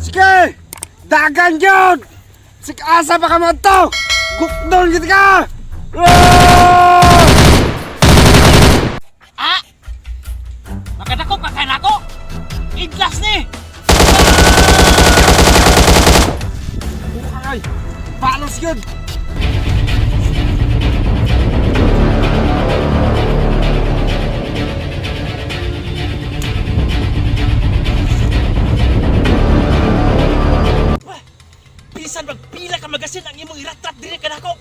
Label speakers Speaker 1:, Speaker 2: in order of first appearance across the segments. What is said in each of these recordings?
Speaker 1: Sige! Dagan yun! Sige, asa pa ka mo ito! Gukdon gitu ka!
Speaker 2: Ah! Makadako ka kay nako! Idlas ni!
Speaker 1: Ay! Palos yun!
Speaker 2: Bisan magpila ka magasin ang imong iratrat dili ka nako!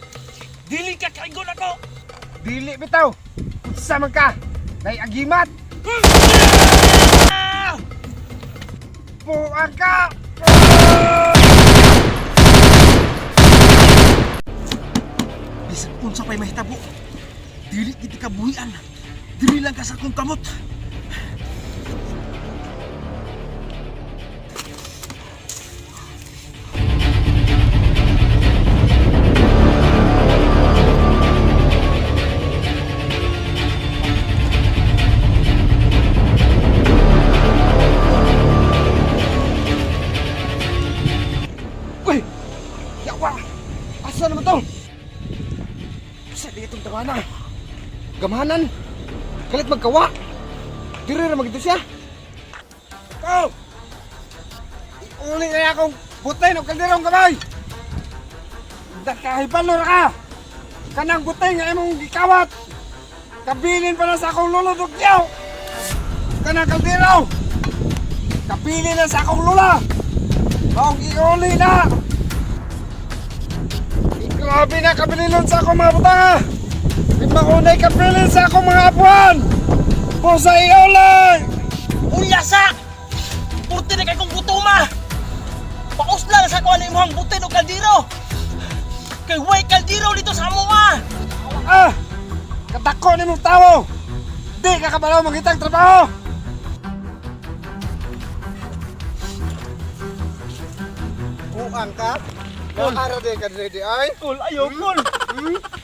Speaker 2: Dili ka kaingon ako!
Speaker 1: Dili bitaw! Sama ka! Nay agimat!
Speaker 2: Ah!
Speaker 1: Buang ka!
Speaker 2: Bisan unsa pa'y mahitabo, dili gid ka buhian. Dili lang ka sa akong kamot.
Speaker 1: Uy! Yawa! Asa naman to? Sa di itong tawanan. Gamahanan. Kalit magkawa. Diri na magito siya. Oh! Iuli kaya akong butay ng kalderong kamay. Kahipalo na ka. Kanang butay nga imong gikawat. Kabilin pa na sa akong luludog niyaw. Kanang kaldero. Kabilin na sa akong lula. Maong iuli na. Grabe na kabililon sa akong mga butanga. Maunay kabilin sa akong mga apuan. Pusa iuli.
Speaker 2: Ulyasa! Purti na kay kong gutuma! Pausla na sa kuha na imong butin o kaldiro! Kay way kaldiro dito sa amo ah!
Speaker 1: Ah! Katako ni mong tao! Di ka kabalaw magitang trabaho! Buang ka? Nakara di ka ready ay?
Speaker 2: Kul, ayaw kul!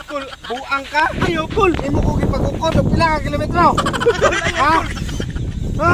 Speaker 1: Kul, buang ka?
Speaker 2: Ayaw kul!
Speaker 1: Imo ko gipag-ukod og pila ka kilometro? Ha? Ha?